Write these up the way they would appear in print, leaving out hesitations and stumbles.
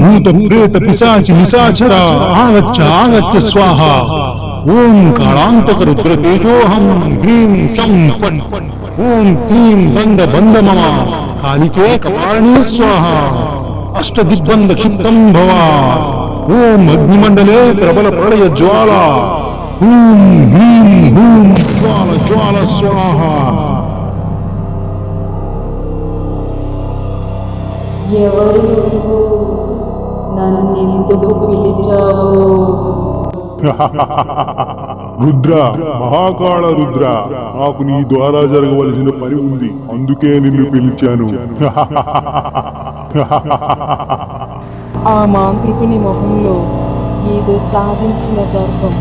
భూత ప్రేత పిశాచి నిశాచర ఆగచ్చ ఆగచ్చ స్వాహ. ఓం కాళాంతక రుద్ర తేజోహం హ్రీం శం ఫట్. ఓం క్లీం బంధ బంధ మమ కాళికే కపాలినీ స్వాహ. అష్టదిగ్బంధ క్షిప్తం భవ. ఓం అగ్నిమండలే ప్రబల ప్రళయ జ్వాల. హూం హ్రీం హూం జ్వాల జ్వాల స్వాహ. ఎవరు నువ్వు? నన్నెందుకు పిలిచావు? రుద్ర, మహాకాళ రుద్ర, నాకు నీ ద్వారా జరగవలసిన పని ఉంది, అందుకే నిన్ను పిలిచాను. ఆ మాంత్రికుని మొహంలో ఏదో సాధించిన గర్వం.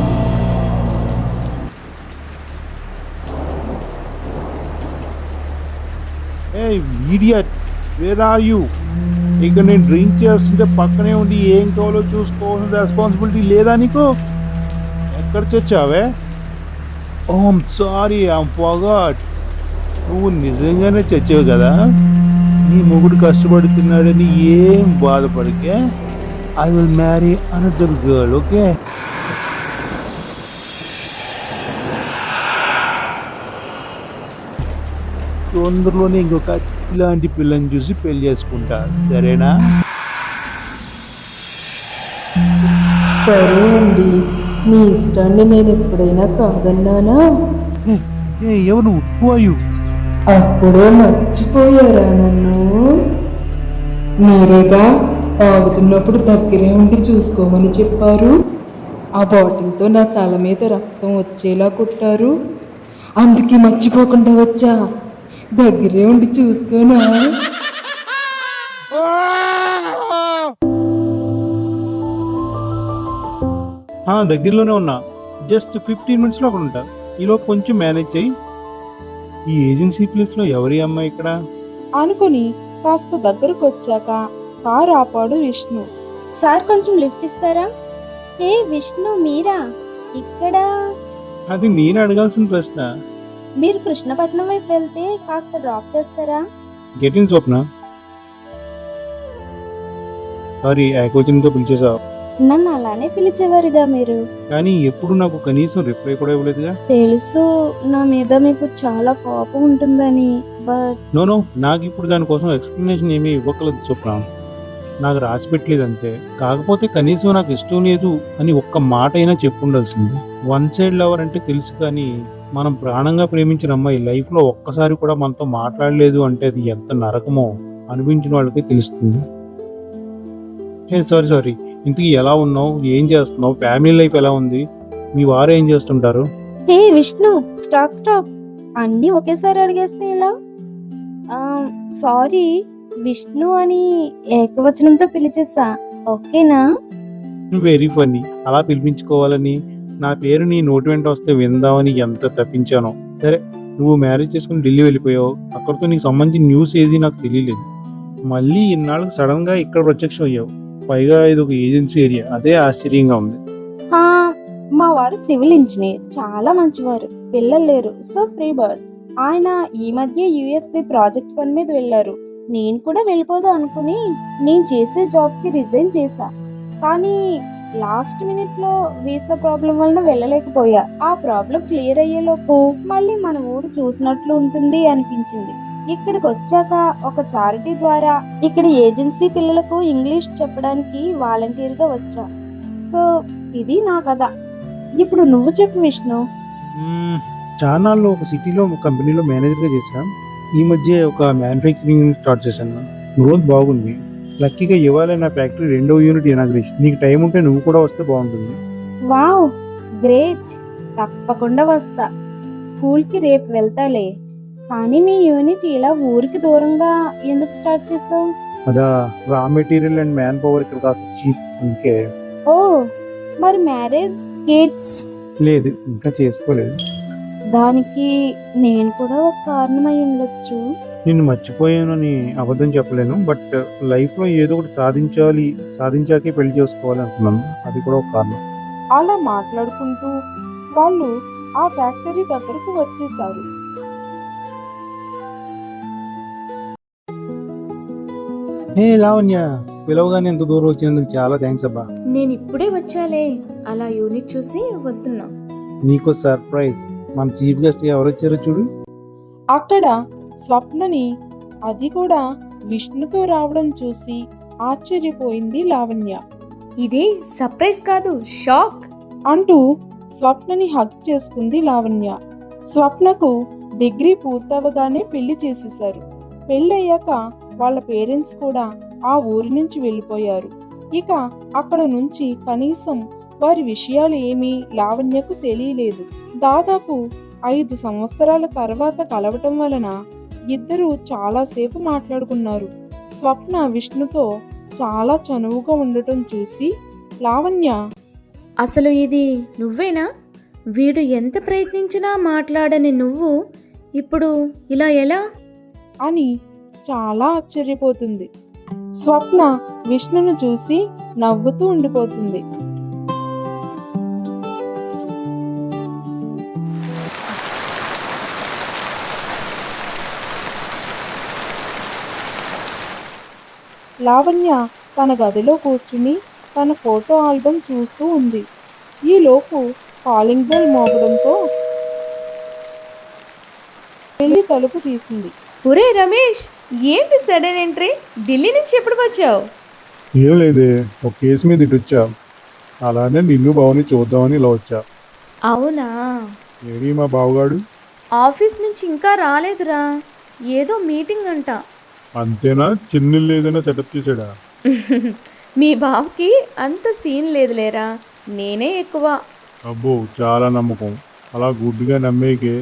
Where are you? ఇక నేను డ్రింక్ చేస్తుంటే పక్కనే ఉండి ఏం కావాలో చూసుకోవాల్సిన రెస్పాన్సిబిలిటీ లేదా నీకు? ఎక్కడ చచ్చావే? Um sorry, I'm forgot. నువ్వు నిజంగానే చచ్చావు కదా? నీ మొగుడు కష్టపడుతున్నాడని ఏం బాధపడికే. I will marry another girl, okay? తొందరలోనే ఇంకొక ఇలాంటి పిల్లని చూసి పెళ్లి చేసుకుంటా, సరేనా? సరే అండి, మీ ఇష్టాన్ని నేను ఎప్పుడైనా కాదన్నానా? ఎవరు? అప్పుడే మర్చిపోయారా నన్ను? మీరేగా తాగుతున్నప్పుడు దగ్గరే ఉండి చూసుకోమని చెప్పారు. ఆ బాటిల్తో నా తల మీద రక్తం వచ్చేలా కొట్టారు. అందుకే మర్చిపోకుండా వచ్చా. దగ్గరే ఉండి చూసుకోనా? దగ్గరలోనే ఉన్నా, జస్ట్ 15 minutes లో అక్కడ ఉంటా. ఈలోపు కొంచెం మేనేజ్ చెయ్యి. ఈ ఏజెన్సీ ప్లేస్ లో ఎవరి అమ్మాయి ఇక్కడ అనుకుని కాస్త దగ్గరకు వచ్చాక కారు ఆపాడు విష్ణు. సార్ కొంచెం లిఫ్ట్ ఇస్తారా? ఏ విష్ణు, మీరా ఇక్కడ? అది నేను అడగాల్సిన ప్రశ్న. మీరు కృష్ణపట్నం వైపు వెళ్తే కాస్త డ్రాప్ చేస్తారా? Get in Swapna. సారీ, ఏకవచనంతో పిలిచేసావు. నన్ను అలానే పిలిచేవారుగా మీరు. కానీ ఎప్పుడు నాకు కనీసం రిప్లై కూడా ఇవ్వలేదుగా. తెలుసు నా మీద మీకు చాలా కోపం ఉంటుందని, బట్ నో, నాకు ఇప్పుడు దానికోసం ఎక్స్ప్లెనేషన్ ఏమీ ఇవ్వకలేదు స్వప్న. నాకు రాసి పెట్టలేదు అంతే. కాకపోతే కనీసం నాకు ఇష్టం లేదు అని ఒక్క మాట అయినా చెప్పుండాల్సింది. వన్ సైడ్ లవర్ అంటే తెలుసు, కానీ మనం ప్రాణంగా ప్రేమించిన అమ్మాయి లైఫ్ లో ఒక్కసారి కూడా మనతో మాట్లాడలేదు అంటే అది ఎంత నరకమో అనిపించిన వాళ్ళకి తెలుస్తుంది. సారీ, ఇంతకీ ఎలా ఉన్నావు? ఏం చేస్తున్నావు? ఫ్యామిలీ లైఫ్ ఎలా ఉంది? మీ వారు ఏం చేస్తుంటారు? హే విష్ణు, స్టాప్. అన్నీ ఒకేసారి అడిగేస్తే ఎలా? సారీ, విష్ణు అని ఏకవచనంతో పిలిచేసా, ఓకేనా? Very funny. అలా పిలిపించుకోవాలని, నా పేరు నీ నోటి వెంట వస్తే విందామని ఎంత తప్పించానో. సరే, నువ్వు మ్యారేజ్ చేసుకుని ఢిల్లీ వెళ్ళిపోయావు. అక్కడితో నీకు సంబంధించిన న్యూస్ ఏది నాకు తెలియలేదు. మళ్ళీ ఇన్నాళ్ళకి సడన్ గా ఇక్కడ ప్రత్యక్షం అయ్యావు. పైగా ఇది ఒక ఏజెన్సీ ఏరియా, అదే ఆశ్చర్యంగా ఉంది. మా వారు సివిల్ ఇంజనీర్, చాలా మంచివారు. పిల్లలు లేరు, సో ఫ్రీ బర్డ్స్. ఆయన ఈ మధ్య యుఎస్ కి ప్రాజెక్ట్ పని మీద వెళ్లారు. నేను కూడా వెళ్ళిపోదాం అనుకుని నేను చేసే జాబ్ కి రిజైన్ చేశా. కానీ లాస్ట్ మినిట్ లో వీసా ప్రాబ్లం వలన వెళ్ళలేకపోయా. ఆ ప్రాబ్లం క్లియర్ అయ్యేలోపు మళ్ళీ మన ఊరు చూసినట్లు ఉంటుంది అనిపించింది. ఇక్కడికి వచ్చాక ఒక చారిటీ ద్వారా ఇక్కడ ఏజెన్సీ పిల్లలకు ఇంగ్లీష్ చెప్పడానికి వాలంటీర్ గా వచ్చా. సో ఇది నా కథ. ఇప్పుడు నువ్వు చెప్పు విష్ణు. చానాల్లో ఒక సిటీలో ఒక కంపెనీలో మేనేజర్ గా చేశాను. ఈ మధ్య ఒక మ్యానుఫ్యాక్చరింగ్ యూనిట్ స్టార్ట్ చేశాను. గ్రోత్ బాగుంది. లక్కీగా ఇవాళ నా ఫ్యాక్టరీ 2వ యూనిట్ ఇనాగ్రేషన్. నీకు టైం ఉంటే నువ్వు కూడా వస్తే బాగుంటుంది. Wow, great. తప్పకుండా వస్తా. స్కూల్ కి రేపు వెళ్తాలే. కానీ మీ యూనిట్ ఇలా ఊరికి దూరంగా ఎందుకు స్టార్ట్ చేసావు? అదా, raw material and man power ఇక్కడ కాస్త చీప్, అందుకే. ఓ, మరి మ్యారేజ్, కిడ్స్? లేదు, ఇంకా చేసుకోలేదు. దానికి నేను కూడా ఒక కారణం అయి ఉండొచ్చు. నిన్ను మర్చిపోయానని అబద్ధం చెప్పలేను, బట్ లైఫ్ లో ఏదో ఒకటి సాధించాకే పెళ్లి చేసుకోవాలి అనుకున్నాను. అది కూడా ఒక కారణం. అలా మాట్లాడుకుంటూ వాళ్ళు ఆ ఫ్యాక్టరీ దగ్గరకు వచ్చేసారు. హే లావణ్య, పిలవగానే ఎంత దూరం వచ్చినందుకు చాలా థ్యాంక్స్ అబ్బా. నేను ఇప్పుడే వచ్చాలే, అలా యూనిట్ చూసి వస్తున్నా. నీకు సర్ప్రైజ్. మన చీఫ్ గెస్ట్ ఎవరు వచ్చారో చూడు. అక్కడ స్వప్నని, అది కూడా విష్ణుతో రావడం చూసి ఆశ్చర్యపోయింది లావణ్య. ఇది సర్ప్రైజ్ కాదు, షాక్. అంటూ స్వప్నని హగ్ చేసుకుంది లావణ్య. స్వప్నకు డిగ్రీ పూర్తవగానే పెళ్లి చేసేశారు. పెళ్ళయ్యాక వాళ్ళ పేరెంట్స్ కూడా ఆ ఊరి నుంచి వెళ్ళిపోయారు. ఇక అక్కడ నుంచి కనీసం వారి విషయాలు ఏమీ లావణ్యకు తెలియలేదు. దాదాపు 5 సంవత్సరాల తర్వాత కలవటం వలన ఇద్దరూ చాలాసేపు మాట్లాడుకున్నారు. స్వప్న విష్ణుతో చాలా చనువుగా ఉండటం చూసి లావణ్య, అసలు ఇది నువ్వేనా? వీడు ఎంత ప్రయత్నించినా మాట్లాడని నువ్వు ఇప్పుడు ఇలా ఎలా? అని చాలా ఆశ్చర్యపోతుంది. స్వప్న విష్ణును చూసి నవ్వుతూ ఉండిపోతుంది. లావణ్య తన గదిలో కూర్చుని తన ఫోటో ఆల్బమ్ చూస్తూ ఉంది. ఈలోపు కాలింగ్ బెల్ మోగడంతో వెళ్ళి తలుపు తీసింది. ఒరే రమేష్, ఏంటి సడన్ ఎంట్రీ? ఢిల్లీ నుంచి ఎప్పుడు వచ్చావు? ఏం లేదే, ఒక కేసు మీద ఇటు వచ్చా. అలానే నిన్ను బావని చూద్దామని ఇలా వచ్చా. అవునా? ఏడి మా బావగాడు? ఆఫీస్ నుంచి ఇంకా రాలేదురా, ఏదో మీటింగ్ అంట. అంతేనా? చిన్నిల్లు ఏదైనా సెటప్ చేసాడా? మీ బావకి అంత సీన్ లేదులేరా, నేనే ఎక్కువ. అబ్బో, చాలా నమ్మకం. అలా గుడ్డిగా నమ్మేకే.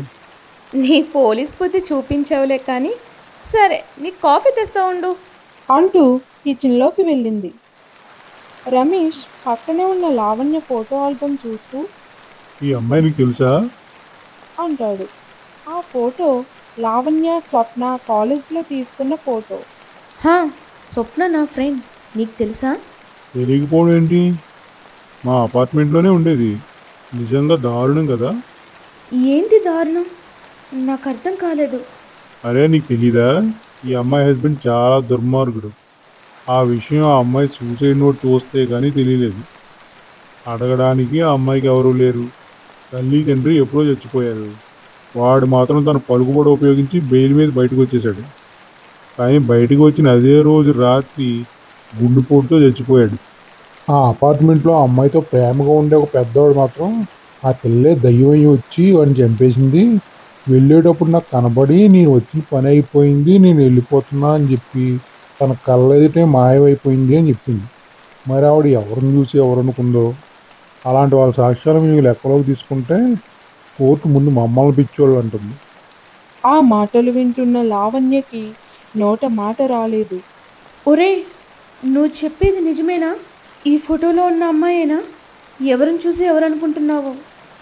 నీ పోలీస్ బుద్ధి చూపించావులే కానీ, సరే నీ కాఫీ తెస్తా ఉండు అంటూ కిచెన్లోకి వెళ్ళింది. రమేష్ పక్కనే ఉన్న లావణ్య ఫోటో ఆల్బమ్ చూస్తూ ఈ అమ్మాయి నీకు తెలుసా? అంటాడు. ఆ ఫోటో లావణ్య స్వప్న కాలేజ్లో తీసుకున్న ఫోటో. హా, స్వప్న నా ఫ్రెండ్, నీకు తెలుసా? తెలియకపోవడం ఏంటి? మా అపార్ట్మెంట్లోనే ఉండేది. నిజంగా దారుణం కదా. ఏంటి దారుణం? నాకు అర్థం కాలేదు. అరే నీకు తెలీదా? ఈ అమ్మాయి హస్బెండ్ చాలా దుర్మార్గుడు. ఆ విషయం ఆ అమ్మాయి సూసైడ్ నోట్ చూస్తే కానీ తెలియలేదు. అడగడానికి ఆ అమ్మాయికి ఎవరూ లేరు. తల్లి తండ్రి ఎప్పుడో చచ్చిపోయారు. వాడు మాత్రం తన పలుకుబడి ఉపయోగించి బెయిల్ మీద బయటకు వచ్చేసాడు. కానీ బయటకు వచ్చిన అదే రోజు రాత్రి గుండెపోటుతో చచ్చిపోయాడు. ఆ అపార్ట్మెంట్లో ఆ అమ్మాయితో ప్రేమగా ఉండే ఒక పెద్దవాడు మాత్రం ఆ పిల్లే దయ్యం వచ్చి వాడిని చంపేసింది. వెళ్ళేటప్పుడు నాకు కనబడి నేను వచ్చిన పని అయిపోయింది, నేను వెళ్ళిపోతున్నా అని చెప్పి తన కళ్ళ ఎదుటే మాయమైపోయింది అని చెప్పింది. మరి ఆవిడ ఎవరిని చూసి ఎవరనుకుందో. అలాంటి వాళ్ళ సాక్ష్యాలు మీకు లెక్కలోకి తీసుకుంటే కోర్టు ముందు మమ్మల్ని పిచ్చోళ్ళు అంటుంది. ఆ మాటలు వింటున్న లావణ్యకి నోట మాట రాలేదు. ఒరే, నువ్వు చెప్పేది నిజమేనా? ఈ ఫోటోలో ఉన్న అమ్మాయేనా? ఎవరిని చూసి ఎవరనుకుంటున్నావు?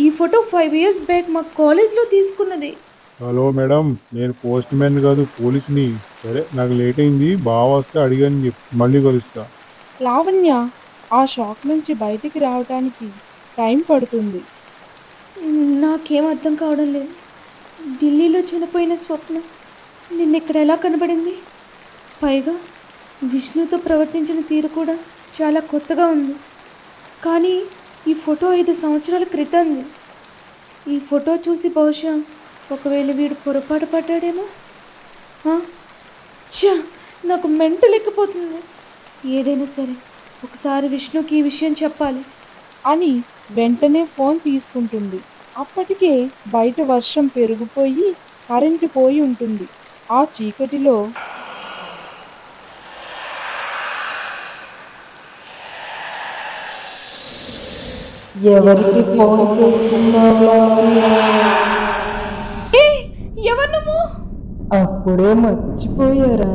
ఈ ఫోటో 5 years బ్యాక్ మా కాలేజ్లో తీసుకున్నది. హలో మేడం, నేను పోస్ట్ మ్యాన్ కాదు, పోలీస్ని. సరే నాకు లేట్ అయింది, బాగా వస్తే అడిగాని చెప్పి మళ్ళీ కలుస్తా. లావణ్య ఆ షాక్ నుంచి బయటికి రావడానికి టైం పడుతుంది. నాకేం అర్థం కావడం లేదు. ఢిల్లీలో చనిపోయిన స్వప్న నిన్నెక్కడ ఎలా కనబడింది? పైగా విష్ణుతో ప్రవర్తించిన తీరు కూడా చాలా కొత్తగా ఉంది. కానీ ఈ ఫోటో 5 సంవత్సరాల క్రితంది. ఈ ఫోటో చూసి బహుశా ఒకవేళ వీడు పొరపాటు పడ్డాడేమో. నాకు మెంటల్ ఎక్కిపోతుంది. ఏదైనా సరే ఒకసారి విష్ణుకి ఈ విషయం చెప్పాలి అని వెంటనే ఫోన్ తీసుకుంటుంది. అప్పటికే బయట వర్షం పెరిగిపోయి కరెంటు పోయి ఉంటుంది. ఆ చీకటిలో ఎవరికి ఫోన్ చేస్తున్నావు? ఎవరు నువ్వు? అప్పుడే మర్చిపోయారా